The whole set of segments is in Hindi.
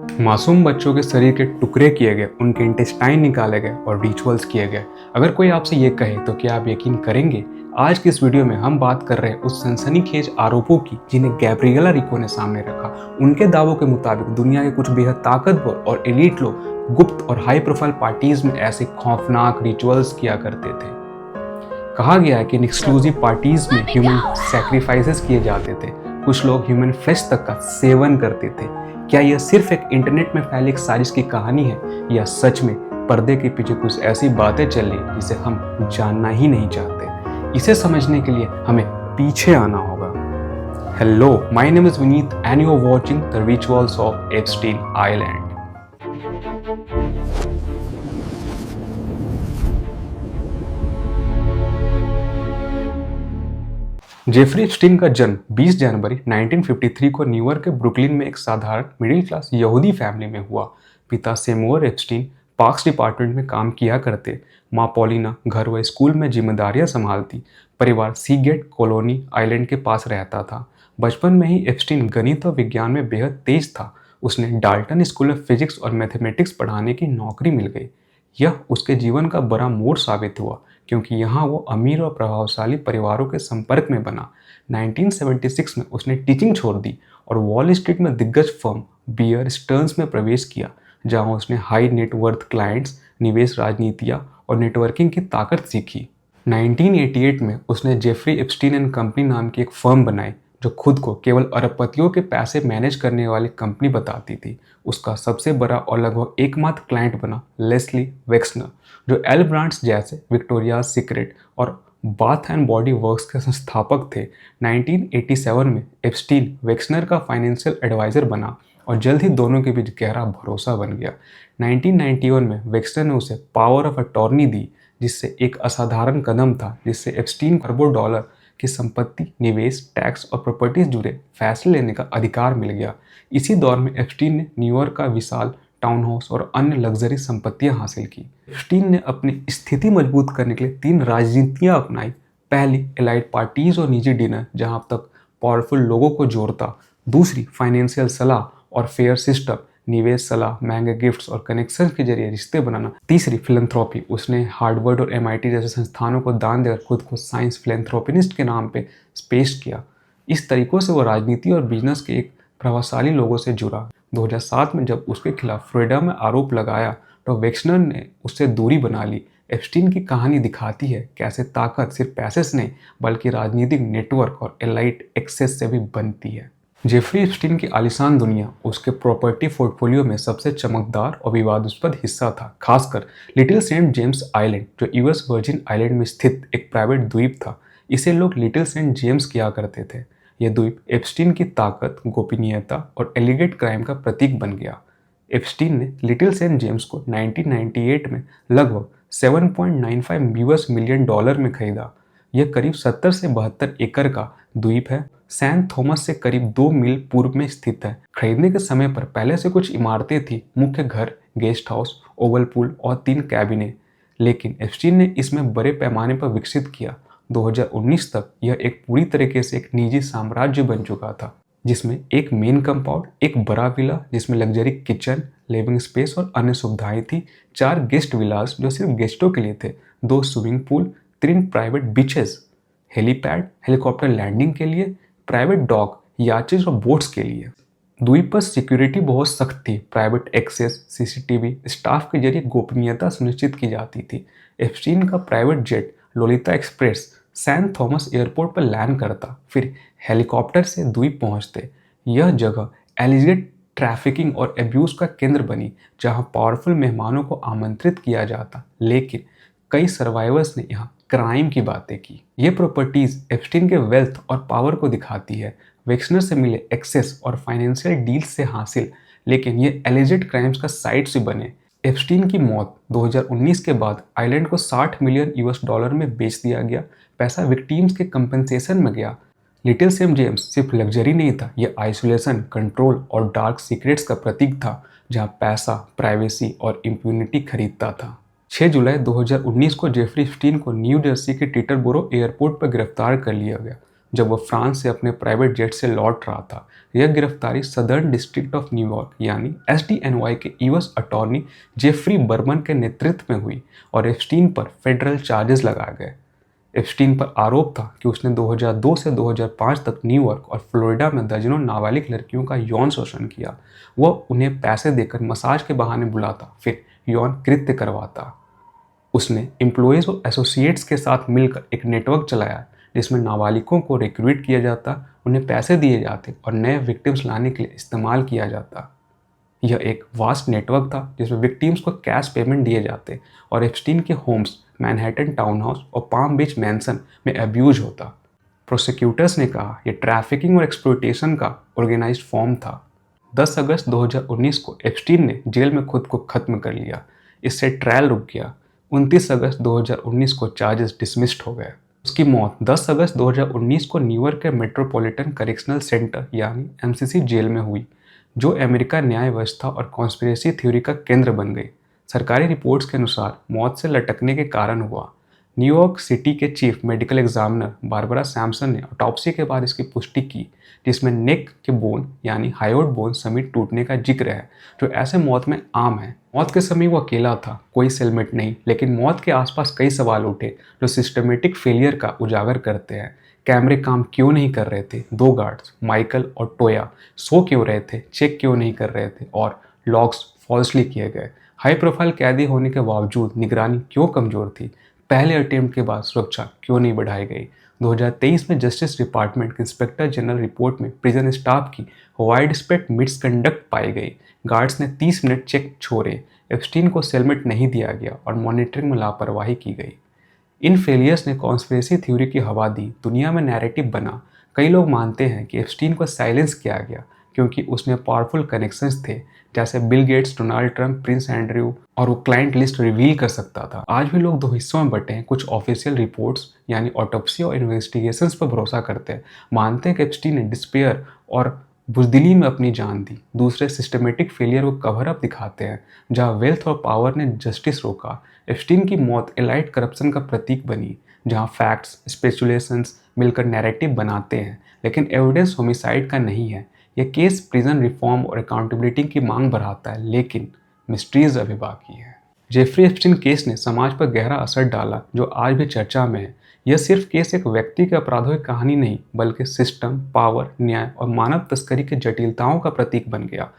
मासूम बच्चों के शरीर के टुकड़े किए गए, उनके इंटेस्टाइन निकाले गए और रिचुअल्स किए गए। अगर कोई आपसे ये कहे तो क्या आप यकीन करेंगे? आज की इस वीडियो में हम बात कर रहे हैं उस सनसनीखेज आरोपों की जिन्हें गैब्रिएला रिको ने सामने रखा। उनके दावों के मुताबिक दुनिया के कुछ बेहद ताकतवर और एलीट लोग गुप्त और हाई प्रोफाइल पार्टीज में ऐसे खौफनाक रिचुअल्स किया करते थे। कहा गया है कि इन एक्सक्लूसिव पार्टीज में ह्यूमन सैक्रिफाइसेस किए जाते थे। कुछ लोग ह्यूमन फ्लेश तक का सेवन करते थे। क्या यह सिर्फ एक इंटरनेट में फैली एक साजिश की कहानी है या सच में पर्दे के पीछे कुछ ऐसी बातें चल रही जिसे हम जानना ही नहीं चाहते? इसे समझने के लिए हमें पीछे आना होगा। Hello, my name is Vineet and you are watching the rituals of Epstein island. Jeffrey Epstein का जन्म 20 जनवरी 1953 को न्यूयॉर्क के ब्रुकलिन में एक साधारण मिडिल क्लास यहूदी फैमिली में हुआ। पिता सेमुअल एप्स्टीन पार्क्स डिपार्टमेंट में काम किया करते। माँ पॉलिना घर व स्कूल में जिम्मेदारियां संभालती। परिवार सीगेट कॉलोनी आइलैंड के पास रहता था। बचपन में ही एप्स्टीन गणित और विज्ञान में बेहद तेज था। उसने डाल्टन स्कूल में फिजिक्स और मैथमेटिक्स पढ़ाने की नौकरी मिल गई। यह उसके जीवन का बड़ा मोड़ साबित हुआ क्योंकि यहाँ वो अमीर और प्रभावशाली परिवारों के संपर्क में बना। 1976 में उसने टीचिंग छोड़ दी और वॉल स्ट्रीट में दिग्गज फर्म बियर स्टर्न्स में प्रवेश किया, जहाँ उसने हाई नेटवर्थ क्लाइंट्स, निवेश राजनीतियाँ और नेटवर्किंग की ताकत सीखी। 1988 में उसने जेफरी एप्स्टीन एंड कंपनी नाम की एक फर्म बनाई जो खुद को केवल अरबपतियों के पैसे मैनेज करने वाली कंपनी बताती थी। उसका सबसे बड़ा और लगभग एकमात्र क्लाइंट बना लेस्ली वेक्सनर, जो एल ब्रांड्स जैसे विक्टोरियाज सीक्रेट और बाथ एंड बॉडी वर्क्स के संस्थापक थे। 1987 में एप्स्टीन वेक्सनर का फाइनेंशियल एडवाइजर बना और जल्द ही दोनों के बीच गहरा भरोसा बन गया। 1991 में वेक्सनर ने उसे पावर ऑफ अटॉर्नी दी, जिससे एक असाधारण कदम था जिससे एप्स्टीन अरबों डॉलर की संपत्ति, निवेश, टैक्स और प्रॉपर्टीज जुड़े फैसले लेने का अधिकार मिल गया। इसी दौर में एप्स्टीन ने न्यूयॉर्क का विशाल टाउन हाउस और अन्य लग्जरी संपत्तियां हासिल की। एप्स्टीन ने अपनी स्थिति मजबूत करने के लिए 3 राजनीतियां अपनाई। पहली, एलाइट पार्टीज और निजी डिनर जहां अब तक पावरफुल लोगों को जोड़ता। दूसरी, फाइनेंशियल सलाह और फेयर सिस्टम, निवेश सलाह, महंगे गिफ्ट्स और कनेक्शन के जरिए रिश्ते बनाना। तीसरी, फिलैंथ्रोपी, उसने हार्वर्ड और MIT जैसे संस्थानों को दान देकर खुद को साइंस फिलैंथ्रोपिनिस्ट के नाम पे पेश किया। इस तरीकों से वो राजनीति और बिजनेस के एक प्रभावशाली लोगों से जुड़ा। 2007 में जब उसके खिलाफ फ्लोरिडा में आरोप लगाया तो वेक्सनर ने उससे दूरी बना ली। एप्स्टीन की कहानी दिखाती है कैसे ताकत सिर्फ पैसे से नहीं बल्कि राजनीतिक नेटवर्क और एलाइट एक्सेस से भी बनती है। जेफरी एप्स्टीन की आलीशान दुनिया उसके प्रॉपर्टी पोर्टफोलियो में सबसे चमकदार और विवादास्पद हिस्सा था, खासकर लिटिल सेंट जेम्स आइलैंड, जो US वर्जिन आइलैंड में स्थित एक प्राइवेट द्वीप था। इसे लोग लिटिल सेंट जेम्स किया करते थे। यह द्वीप एप्स्टीन की ताकत, गोपनीयता और एलिगेट क्राइम का प्रतीक बन गया। एप्स्टीन ने लिटिल सेंट जेम्स को 1998 में लगभग 7.95 US मिलियन डॉलर में खरीदा। यह करीब 70 से 72 एकड़ का द्वीप है। सैन थॉमस से करीब 2 मील पूर्व में स्थित है। खरीदने के समय पर पहले से कुछ इमारतें थी, मुख्य घर, गेस्ट हाउस, ओवल पूल और 3 कैबिनेट, लेकिन एप्स्टीन ने इसमें बड़े पैमाने पर विकसित किया। 2019 तक यह एक पूरी तरीके से एक निजी साम्राज्य बन चुका था, जिसमें एक मेन कंपाउंड, एक बड़ा विला जिसमें लग्जरी किचन, लिविंग स्पेस और अन्य सुविधाएं थी, 4 गेस्ट विलास जो सिर्फ गेस्टों के लिए थे, 2 swimming pool, 3 private beaches, helipad helicopter landing के लिए, प्राइवेट डॉक, याचेस और बोट्स के लिए। द्वीप पर सिक्योरिटी बहुत सख्त थी। प्राइवेट एक्सेस, CCTV, स्टाफ के जरिए गोपनीयता सुनिश्चित की जाती थी। एप्स्टीन का private jet Lolita Express San Thomas airport पर लैंड करता, फिर हेलीकॉप्टर से द्वीप पहुंचते। यह जगह एलिगेट ट्रैफिकिंग और एब्यूज का केंद्र बनी, जहां पावरफुल मेहमानों को आमंत्रित किया जाता, लेकिन कई सर्वाइवर्स ने यहाँ क्राइम की बातें की। ये प्रॉपर्टीज एप्स्टीन के वेल्थ और पावर को दिखाती है, वेक्सनर से मिले एक्सेस और फाइनेंशियल डील्स से हासिल, लेकिन ये एलिजेड क्राइम्स का साइट से बने। एप्स्टीन की मौत 2019 के बाद आइलैंड को 60 मिलियन US डॉलर में बेच दिया गया। पैसा विक्टिम्स के कंपनसेशन में गया। लिटिल सेंट जेम्स सिर्फ लग्जरी नहीं था, यह आइसोलेशन, कंट्रोल और डार्क सीक्रेट्स का प्रतीक था, जहां पैसा, प्राइवेसी और इम्प्यूनिटी खरीदता था। 6 जुलाई 2019 को जेफरी एप्स्टीन को न्यू जर्सी के टीटरबोरो एयरपोर्ट पर गिरफ्तार कर लिया गया। जब वह फ्रांस से अपने प्राइवेट जेट से लौट रहा था। यह गिरफ्तारी सदर्न डिस्ट्रिक्ट ऑफ न्यूयॉर्क यानी SDNY के यूएस अटॉर्नी जेफरी बर्मन के नेतृत्व में हुई और एप्स्टीन पर फेडरल चार्जेस लगाए गए। एप्स्टीन पर आरोप था कि उसने 2002 से 2005 तक न्यूयॉर्क और फ्लोरिडा में दर्जनों नाबालिग लड़कियों का यौन शोषण किया। वह उन्हें पैसे देकर मसाज के बहाने बुलाता, फिर यौन कृत्य करवाता। उसने एम्प्लॉयज़ और एसोसिएट्स के साथ मिलकर एक नेटवर्क चलाया जिसमें नाबालिगों को रिक्रूट किया जाता, उन्हें पैसे दिए जाते और नए विक्टिम्स लाने के लिए इस्तेमाल किया जाता। यह एक वास्ट नेटवर्क था जिसमें विक्टिम्स को कैश पेमेंट दिए जाते और एप्स्टीन के होम्स मैनहट्टन टाउन हाउस और पाम बीच मैंसन में अब्यूज होता। प्रोसिक्यूटर्स ने कहा यह ट्रैफिकिंग और एक्सप्लॉयटेशन का ऑर्गेनाइज्ड फॉर्म था। 10 अगस्त 2019 को एप्स्टीन ने जेल में खुद को खत्म कर लिया। इससे ट्रायल रुक गया। 29 अगस्त 2019 को चार्जेस डिसमिस्ड हो गए। उसकी मौत 10 अगस्त 2019 को न्यूयॉर्क के मेट्रोपॉलिटन करेक्शनल सेंटर यानी MCC जेल में हुई, जो अमेरिका न्याय व्यवस्था और कॉन्स्पिरेसी थ्योरी का केंद्र बन गई। सरकारी रिपोर्ट्स के अनुसार मौत से लटकने के कारण हुआ। न्यूयॉर्क सिटी के chief medical examiner Barbara Samson ने ऑटोप्सी के बाद इसकी पुष्टि की, जिसमें नेक के बोन यानी हायोइड बोन समेत टूटने का जिक्र है, जो ऐसे मौत में आम है। मौत के समय वो अकेला था, कोई सेलमेट नहीं, लेकिन मौत के आसपास कई सवाल उठे जो सिस्टमेटिक फेलियर का उजागर करते हैं। कैमरे काम क्यों नहीं कर रहे थे? 2 गार्ड्स माइकल और टोया सो क्यों रहे थे? चेक क्यों नहीं कर रहे थे? और लॉक्स फॉल्सली किए गए। हाई प्रोफाइल कैदी होने के बावजूद निगरानी क्यों कमजोर थी? पहले अटेम्प्ट के बाद सुरक्षा क्यों नहीं बढ़ाई गई? 2023 में जस्टिस डिपार्टमेंट के इंस्पेक्टर जनरल रिपोर्ट में प्रिजन स्टाफ की वाइड स्प्रेड मिसकंडक्ट पाई गई। गार्ड्स ने 30 मिनट चेक छोड़े, एप्स्टीन को सेलमेट नहीं दिया गया और मॉनिटरिंग में लापरवाही की गई। इन फेलियर्स ने कॉन्स्पिरेसी थ्योरी की हवा दी, दुनिया में नैरेटिव बना। कई लोग मानते हैं कि एप्स्टीन को साइलेंस किया गया क्योंकि उसमें पावरफुल कनेक्शंस थे, जैसे Bill Gates, Donald Trump, Prince Andrew, और वो क्लाइंट लिस्ट रिवील कर सकता था। आज भी लोग 2 हिस्सों में बटे हैं। कुछ ऑफिशियल रिपोर्ट्स यानी ऑटोप्सी और इन्वेस्टिगेशंस पर भरोसा करते हैं, मानते हैं कि एप्स्टीन ने डिस्पेयर और बुज़दिली में अपनी जान दी। दूसरे सिस्टमेटिक फेलियर को कवर अप दिखाते हैं, जहां वेल्थ और पावर ने जस्टिस रोका। एप्स्टीन की मौत एलाइट करप्शन का प्रतीक बनी, जहां फैक्ट्स, स्पेकुलेशंस मिलकर नैरेटिव बनाते हैं, लेकिन एविडेंस होमिसाइड का नहीं है। यह केस प्रिजन रिफॉर्म और अकाउंटेबिलिटी की मांग बढ़ाता है, लेकिन मिस्ट्रीज अभी बाकी है। जेफरी एप्स्टीन केस ने समाज पर गहरा असर डाला, जो आज भी चर्चा में है। यह सिर्फ केस एक व्यक्ति के अपराधों की कहानी नहीं, बल्कि सिस्टम, पावर, न्याय और मानव तस्करी की जटिलताओं का प्रतीक बन गया।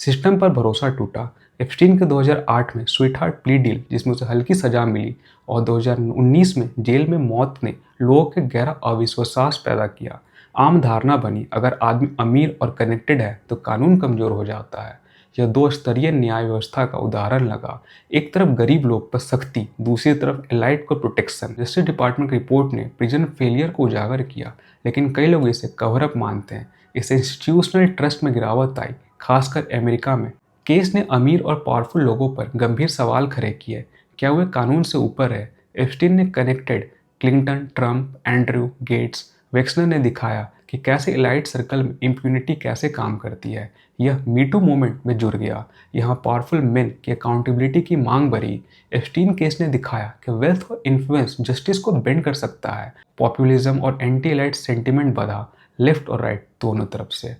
सिस्टम पर भरोसा टूटा। एप्स्टीन के 2008 में स्वीटहार्ट प्ली डील, जिसमें उसे हल्की सजा मिली, और 2019 में जेल में मौत ने लोगों के गहरा अविश्वास पैदा किया। आम धारणा बनी, अगर आदमी अमीर और कनेक्टेड है तो कानून कमजोर हो जाता है। यह 2 स्तरीय न्याय व्यवस्था का उदाहरण लगा। एक तरफ गरीब लोग पर सख्ती, दूसरी तरफ एलाइट को प्रोटेक्शन। जस्टिस डिपार्टमेंट की रिपोर्ट ने प्रिजन फेलियर को उजागर किया, लेकिन कई लोग इसे कवर अप मानते हैं। इससे इंस्टीट्यूशनल ट्रस्ट में गिरावट आई, खासकर अमेरिका में। केस ने अमीर और पावरफुल लोगों पर गंभीर सवाल खड़े किए। क्या वे कानून से ऊपर है? एप्स्टीन ने connected Clinton, Trump, Andrew, Gates, Wexner ने दिखाया कि कैसे एलाइट सर्कल में इम्प्यूनिटी कैसे काम करती है। यह मीटू मूवमेंट में जुड़ गया। यहाँ पावरफुल मेन की अकाउंटेबिलिटी की मांग बढ़ी। एप्स्टीन केस ने दिखाया कि वेल्थ और इन्फ्लुएंस जस्टिस को बेंड कर सकता है। पॉपुलिज्म और एंटी एलाइट सेंटिमेंट बढ़ा, लेफ्ट और राइट दोनों तरफ से।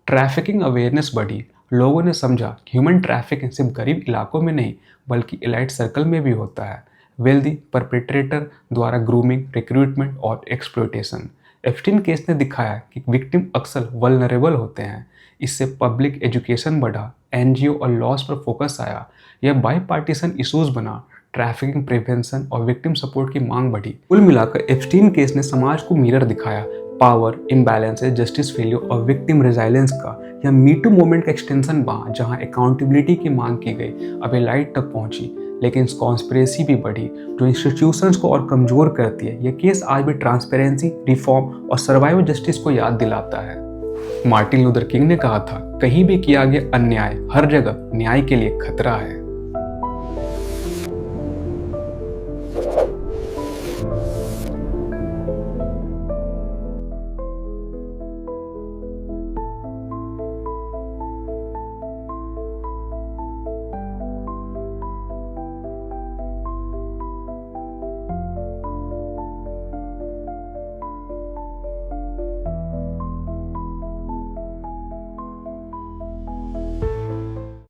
ट्रैफिकिंग अवेयरनेस बढ़ी। लोगों ने समझा कि ह्यूमन ट्रैफिकिंग सिर्फ गरीब इलाकों में नहीं, बल्कि एलाइट सर्कल में भी होता है। वेल्दी परपेट्रेटर द्वारा ग्रूमिंग, रिक्रूटमेंट और एक्सप्लॉयटेशन। एप्स्टीन केस ने दिखाया कि विक्टिम अक्सर वल्नरेबल होते हैं। इससे पब्लिक एजुकेशन बढ़ा, NGO और लॉस पर फोकस आया। यह बाईपार्टीसन इशूज बना, ट्रैफिकिंग प्रिवेंशन और विक्टिम सपोर्ट की मांग बढ़ी। कुल मिलाकर एप्स्टीन केस ने समाज को मिरर दिखाया, पावर इम्बैलेंसेस, जस्टिस फेलियर और विक्टिम रेजिलियंस का। यह मीटू मूवमेंट का एक्सटेंशन बना, जहां अकाउंटेबिलिटी की मांग की गई, अब एलाइट तक पहुंची, लेकिन कॉन्स्पिरेसी भी बढ़ी, जो इंस्टीट्यूशंस को और कमजोर करती है। यह केस आज भी ट्रांसपेरेंसी, रिफॉर्म और सर्वाइवल जस्टिस को याद दिलाता है। मार्टिन लूथर किंग ने कहा था, कहीं भी किया गया अन्याय हर जगह न्याय के लिए खतरा है।